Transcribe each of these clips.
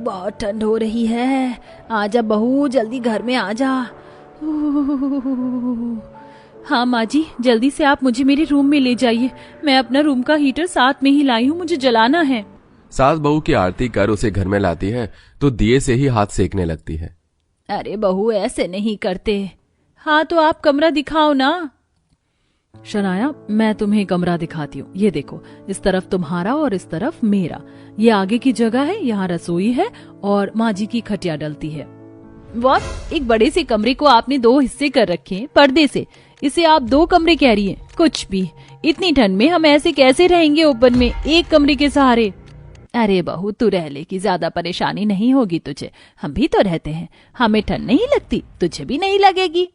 बहुत ठंड हो रही है। आजा बहू, जल्दी घर में आजा। हाँ माँ जी, जल्दी से आप मुझे मेरे रूम में ले जाइए। मैं अपना रूम का हीटर साथ में ही लाई हूँ, मुझे जलाना है। सास बहू की आरती कर उसे घर में लाती है तो दिए से ही हाथ सेकने लगती है। अरे बहू, ऐसे नहीं करते। हाँ तो आप कमरा दिखाओ ना। शनाया, मैं तुम्हें कमरा दिखाती हूँ। ये देखो, इस तरफ तुम्हारा और इस तरफ मेरा। ये आगे की जगह है, यहाँ रसोई है और माँ जी की खटिया डलती है। वाह, एक बड़े से कमरे को आपने 2 हिस्से कर रखे हैं पर्दे से। इसे आप 2 कमरे कह रही हैं? कुछ भी, इतनी ठंड में हम ऐसे कैसे रहेंगे ओपन में एक कमरे के सहारे? अरे बहू, तू रह ले कि ज्यादा परेशानी नहीं होगी तुझे। हम भी तो रहते हैं, हमें ठंड नहीं लगती, तुझे भी नहीं लगेगी।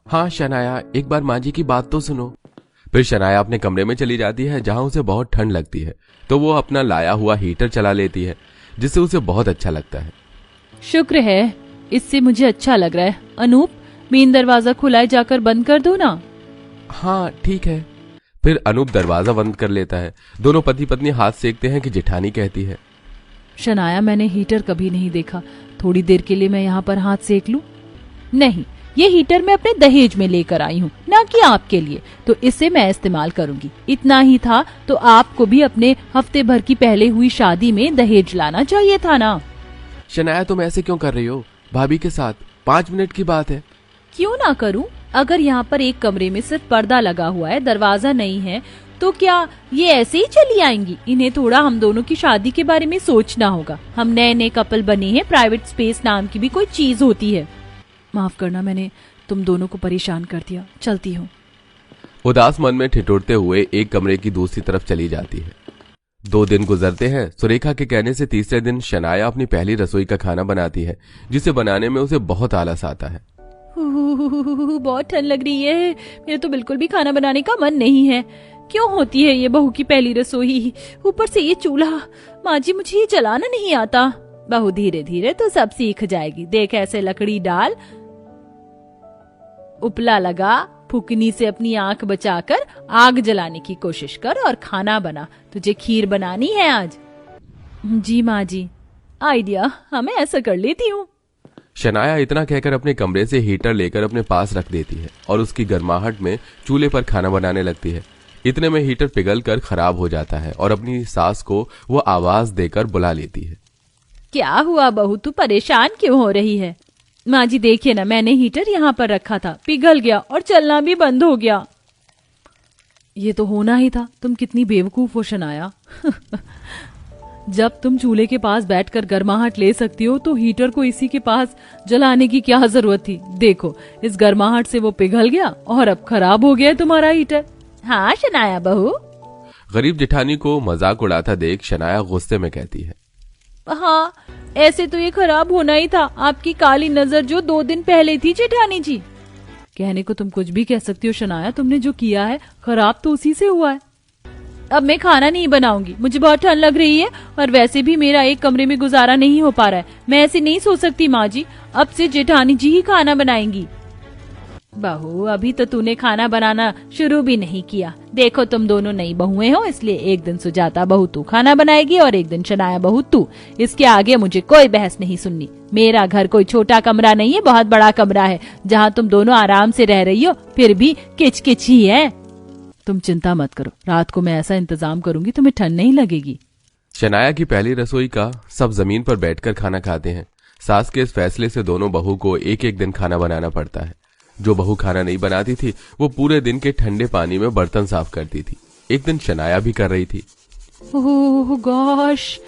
हाँ शनाया, एक बार माँ जी की बात तो सुनो। फिर शनाया अपने कमरे में चली जाती है जहाँ उसे बहुत ठंड लगती है, तो वो अपना लाया हुआ हीटर चला लेती है जिससे उसे बहुत अच्छा लगता है। शुक्र है, इससे मुझे अच्छा लग रहा है। अनूप, मेन दरवाजा खुला है, जाकर बंद कर दो ना। हाँ ठीक है। फिर अनूप दरवाजा बंद कर लेता है। दोनों पति पत्नी हाथ सेकते हैं कि जेठानी कहती है, शनाया, मैंने हीटर कभी नहीं देखा। थोड़ी देर के लिए मैं यहाँ पर हाथ सेक लूं? नहीं, ये हीटर मैं अपने दहेज में लेकर आई हूँ, ना कि आपके लिए, तो इसे मैं इस्तेमाल करूंगी। इतना ही था तो आपको भी अपने हफ्ते भर की पहले हुई शादी में दहेज लाना चाहिए था ना। शनाया, तुम ऐसे क्यों कर रही हो? भाभी के साथ 5 मिनट की बात है। क्यों ना करूं? अगर यहाँ पर एक कमरे में सिर्फ पर्दा लगा हुआ है, दरवाजा नहीं है, तो क्या ये ऐसे ही चली आएंगी? इन्हें थोड़ा हम दोनों की शादी के बारे में सोचना होगा। हम नए नए कपल बने हैं, प्राइवेट स्पेस नाम की भी कोई चीज होती है। माफ करना, मैंने तुम दोनों को परेशान कर दिया। चलती हूँ। उदास मन में ठिठुरते हुए एक कमरे की दूसरी तरफ चली जाती है। 2 दिन गुजरते हैं। सुरेखा के कहने से तीसरे दिन शनाया अपनी पहली रसोई का खाना बनाती है, जिसे बनाने में उसे बहुत आलस आता है। बहुत ठंड लग रही है, मेरा तो बिल्कुल भी खाना बनाने का मन नहीं है। क्यों होती है ये बहू की पहली रसोई? ऊपर से ये चूल्हा। माँ जी, मुझे ये जलाना नहीं आता। बहू, धीरे धीरे तो सब सीख जाएगी। देख, ऐसे लकड़ी डाल, उपला लगा, फुकनी से अपनी आंख बचाकर आग जलाने की कोशिश कर और खाना बना। तुझे खीर बनानी है आज? जी माँ जी। आइडिया, मैं ऐसा कर लेती हूँ। शनाया इतना कहकर अपने कमरे से हीटर लेकर अपने पास रख देती है और उसकी गर्माहट में चूल्हे पर खाना बनाने लगती है। इतने में हीटर पिघल कर खराब हो जाता है और अपनी सास को वो आवाज देकर बुला लेती है। क्या हुआ बहू, तू परेशान क्यों हो रही है? माँ जी देखिए ना, मैंने हीटर यहाँ पर रखा था, पिघल गया और चलना भी बंद हो गया। ये तो होना ही था। तुम कितनी बेवकूफ हो शनाया। जब तुम चूल्हे के पास बैठकर गर्माहट ले सकती हो तो हीटर को इसी के पास जलाने की क्या जरूरत थी? देखो, इस गर्माहट से वो पिघल गया और अब खराब हो गया तुम्हारा हीटर। हाँ शनाया बहू। गरीब जेठानी को मजाक उड़ाता देख शनाया गुस्से में कहती है, हाँ, ऐसे तो ये खराब होना ही था। आपकी काली नजर जो 2 दिन पहले थी जेठानी जी। कहने को तुम कुछ भी कह सकती हो शनाया, तुमने जो किया है खराब तो उसी से हुआ है। अब मैं खाना नहीं बनाऊंगी, मुझे बहुत ठंड लग रही है और वैसे भी मेरा एक कमरे में गुजारा नहीं हो पा रहा है। मैं ऐसे नहीं सो सकती माँ जी, अब से जेठानी जी ही खाना बनाएंगी। बहू, अभी तो तूने खाना बनाना शुरू भी नहीं किया। देखो, तुम दोनों नई बहुएं हो, इसलिए एक दिन सुजाता बहू तू खाना बनाएगी और एक दिन शनाया बहू तू। इसके आगे मुझे कोई बहस नहीं सुननी। मेरा घर कोई छोटा कमरा नहीं है, बहुत बड़ा कमरा है जहाँ तुम दोनों आराम से रह रही हो, फिर भी किचकिच ही है। तुम चिंता मत करो, रात को मैं ऐसा इंतजाम करूंगी तुम्हें ठंड नहीं लगेगी। शनाया की पहली रसोई का सब जमीन पर बैठकर खाना खाते हैं। सास के इस फैसले से दोनों बहू को एक एक दिन खाना बनाना पड़ता है। जो बहू खाना नहीं बनाती थी वो पूरे दिन के ठंडे पानी में बर्तन साफ करती थी। एक दिन शनाया भी कर रही थी। ओह गॉश,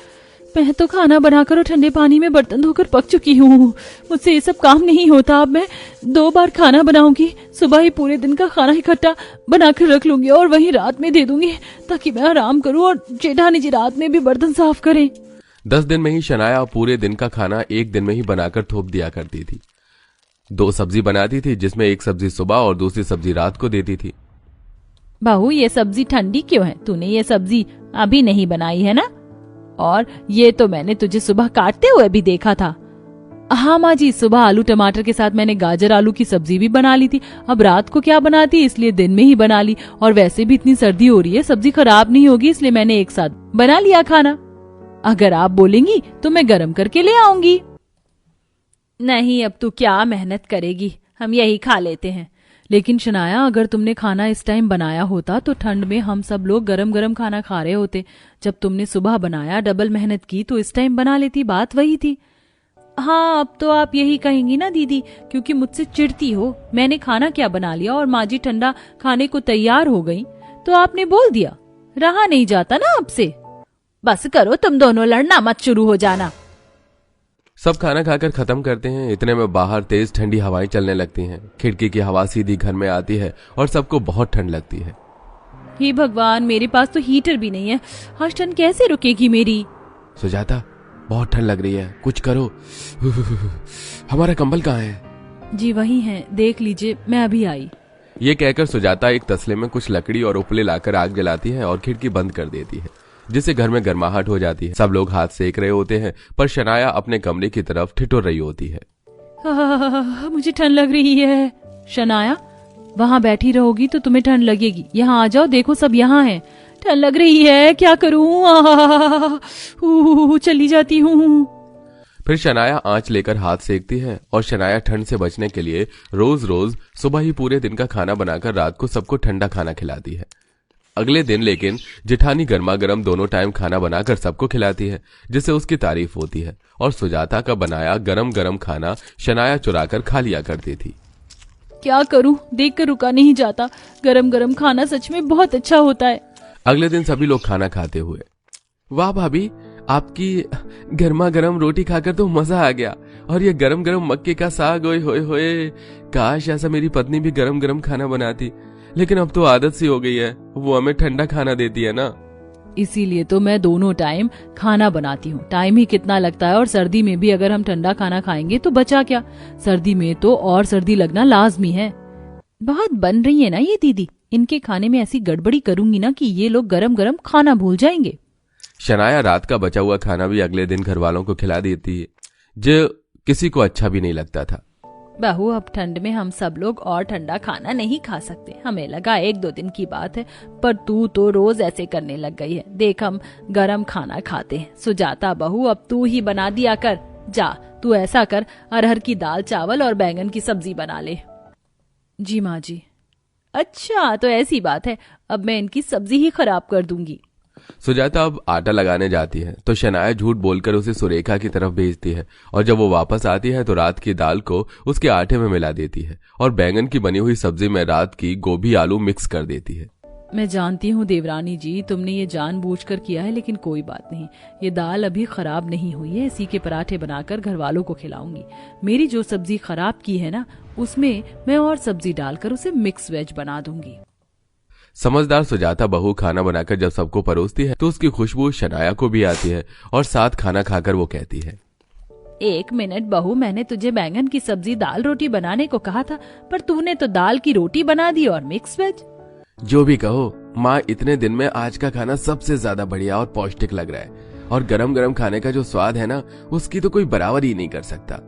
मैं तो खाना बनाकर और ठंडे पानी में बर्तन धोकर पक चुकी हूँ। मुझसे ये सब काम नहीं होता। अब मैं 2 बार खाना बनाऊंगी। सुबह ही पूरे दिन का खाना इकट्ठा बनाकर रख लूंगी और वहीं रात में दे दूंगी ताकि मैं आराम करूं और जेठानी जी रात में भी बर्तन साफ करें। 10 दिन में ही शनाया पूरे दिन का खाना एक दिन में ही बनाकर थोप दिया करती थी। 2 सब्जी बनाती थी, जिसमें एक सब्जी सुबह और दूसरी सब्जी रात को देती थी। बहू, ये सब्जी ठंडी क्यों है? तूने ये सब्जी अभी नहीं बनाई है ना? और ये तो मैंने तुझे सुबह काटते हुए भी देखा था। हाँ माँ जी, सुबह आलू टमाटर के साथ मैंने गाजर आलू की सब्जी भी बना ली थी। अब रात को क्या बनाती, इसलिए दिन में ही बना ली। और वैसे भी इतनी सर्दी हो रही है, सब्जी खराब नहीं होगी, इसलिए मैंने एक साथ बना लिया खाना। अगर आप बोलेंगी तो मैं गरम करके ले आऊंगी। नहीं, अब तू क्या मेहनत करेगी, हम यही खा लेते हैं। लेकिन शनाया, अगर तुमने खाना इस टाइम बनाया होता तो ठंड में हम सब लोग गरम गरम खाना खा रहे होते। जब तुमने सुबह बनाया, डबल मेहनत की, तो इस टाइम बना लेती, बात वही थी। हाँ, अब तो आप यही कहेंगी ना दीदी, क्योंकि मुझसे चिढ़ती हो। मैंने खाना क्या बना लिया और माँ जी ठंडा खाने को तैयार हो गई तो आपने बोल दिया। रहा नहीं जाता ना आपसे। बस करो, तुम दोनों लड़ना मत शुरू हो जाना। सब खाना खाकर खत्म करते हैं। इतने में बाहर तेज ठंडी हवाएं चलने लगती हैं। खिड़की की हवा सीधी घर में आती है और सबको बहुत ठंड लगती है। हे भगवान, मेरे पास तो हीटर भी नहीं है, आज ठंड कैसे रुकेगी मेरी। सुजाता, बहुत ठंड लग रही है, कुछ करो। हमारा कंबल कहाँ है? जी वही है, देख लीजिए, मैं अभी आई। ये कहकर सुजाता एक तसले में कुछ लकड़ी और उपले लाकर आग जलाती है और खिड़की बंद कर देती है, जिससे घर में गर्माहट हो जाती है। सब लोग हाथ सेक रहे होते हैं, पर शनाया अपने कमरे की तरफ ठिठुर रही होती है। मुझे ठंड लग रही है। शनाया, वहाँ बैठी रहोगी तो तुम्हें ठंड लगेगी। यहाँ आ जाओ, देखो सब यहाँ हैं। ठंड लग रही है, क्या करूँ, चली जाती हूँ। फिर शनाया आंच लेकर हाथ सेकती है और शनाया ठंड से बचने के लिए रोज रोज सुबह ही पूरे दिन का खाना बनाकर रात को सबको ठंडा खाना खिलाती है। अगले दिन लेकिन जेठानी गर्मा गर्म दोनों टाइम खाना बनाकर सबको खिलाती है, जिससे उसकी तारीफ होती है। और सुजाता का बनाया गरम गरम खाना शनाया चुराकर खा लिया करती थी। क्या करूं, देखकर रुका नहीं जाता। गरम गरम खाना सच में बहुत अच्छा होता है। अगले दिन सभी लोग खाना खाते हुए, वाह भाभी, आपकी गर्मा गर्म रोटी खाकर तो मजा आ गया। और ये गरम गरम मक्के का साग, ओए होए होए, काश ऐसा मेरी पत्नी भी गरम गरम खाना बनाती। लेकिन अब तो आदत सी हो गई है, वो हमें ठंडा खाना देती है ना। इसीलिए तो मैं दोनों टाइम खाना बनाती हूँ। टाइम ही कितना लगता है, और सर्दी में भी अगर हम ठंडा खाना खाएंगे तो बचा क्या। सर्दी में तो और सर्दी लगना लाजमी है। बहुत बन रही है ना ये दीदी, इनके खाने में ऐसी गड़बड़ी करूंगी ना कि ये लोग गरम गरम खाना भूल जाएंगे। शनाया रात का बचा हुआ खाना भी अगले दिन घर वालों को खिला देती है, जो किसी को अच्छा भी नहीं लगता था। बहू, अब ठंड में हम सब लोग और ठंडा खाना नहीं खा सकते। हमें लगा 1-2 दिन की बात है, पर तू तो रोज ऐसे करने लग गई है। देख, हम गरम खाना खाते हैं। सुजाता बहू, अब तू ही बना दिया कर। जा, तू ऐसा कर, अरहर की दाल चावल और बैंगन की सब्जी बना ले। जी माँ जी। अच्छा, तो ऐसी बात है, अब मैं इनकी सब्जी ही खराब कर दूंगी। सुजाता अब आटा लगाने जाती है तो शनाया झूठ बोलकर उसे सुरेखा की तरफ भेजती है, और जब वो वापस आती है तो रात की दाल को उसके आटे में मिला देती है और बैंगन की बनी हुई सब्जी में रात की गोभी आलू मिक्स कर देती है। मैं जानती हूँ देवरानी जी, तुमने ये जानबूझकर किया है, लेकिन कोई बात नहीं। ये दाल अभी खराब नहीं हुई है, इसी के पराठे बनाकर घर वालों को खिलाऊंगी। मेरी जो सब्जी खराब की है ना, उसमें मैं और सब्जी डालकर उसे मिक्स वेज बना दूंगी। समझदार सुजाता बहू खाना बनाकर जब सबको परोसती है तो उसकी खुशबू शनाया को भी आती है, और साथ खाना खाकर वो कहती है, 1 मिनट बहू, मैंने तुझे बैंगन की सब्जी दाल रोटी बनाने को कहा था, पर तूने तो दाल की रोटी बना दी और मिक्स वेज। जो भी कहो माँ, इतने दिन में आज का खाना सबसे ज्यादा बढ़िया और पौष्टिक लग रहा है, और गरम गरम खाने का जो स्वाद है ना, उसकी तो कोई बराबर ही नहीं कर सकता।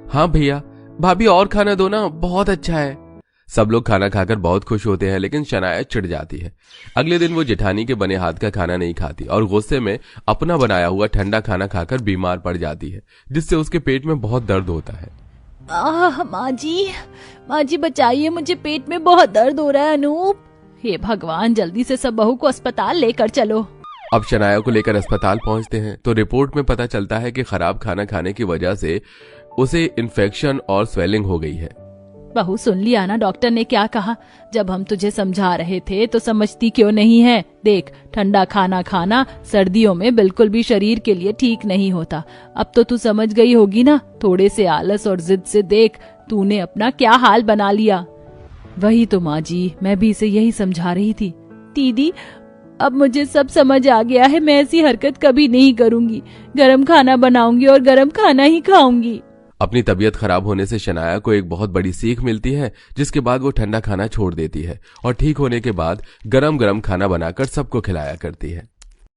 हाँ भैया, भाभी और खाना दो ना, बहुत अच्छा है। सब लोग खाना खाकर बहुत खुश होते हैं, लेकिन शनाया चिढ़ जाती है। अगले दिन वो जेठानी के बने हाथ का खाना नहीं खाती और गुस्से में अपना बनाया हुआ ठंडा खाना खाकर बीमार पड़ जाती है, जिससे उसके पेट में बहुत दर्द होता है। माँ जी बचाइए, मुझे पेट में बहुत दर्द हो रहा है। अनूप, हे भगवान, जल्दी से सब बहू को अस्पताल लेकर चलो। अब शनाया को लेकर अस्पताल पहुंचते हैं तो रिपोर्ट में पता चलता है कि खराब खाना खाने की वजह से उसे इन्फेक्शन और स्वेलिंग हो गई है। बहू, सुन लिया ना डॉक्टर ने क्या कहा? जब हम तुझे समझा रहे थे तो समझती क्यों नहीं है? देख, ठंडा खाना खाना सर्दियों में बिल्कुल भी शरीर के लिए ठीक नहीं होता। अब तो तू समझ गई होगी ना। थोड़े से आलस और जिद से देख तूने अपना क्या हाल बना लिया। वही तो माँ जी, मैं भी इसे यही समझा रही थी। दीदी, अब मुझे सब समझ आ गया है। मैं ऐसी हरकत कभी नहीं करूंगी। गरम खाना बनाऊंगी और गरम खाना ही खाऊंगी। अपनी तबीयत खराब होने से शनाया को एक बहुत बड़ी सीख मिलती है, जिसके बाद वो ठंडा खाना छोड़ देती है और ठीक होने के बाद गरम गरम खाना बनाकर सबको खिलाया करती है।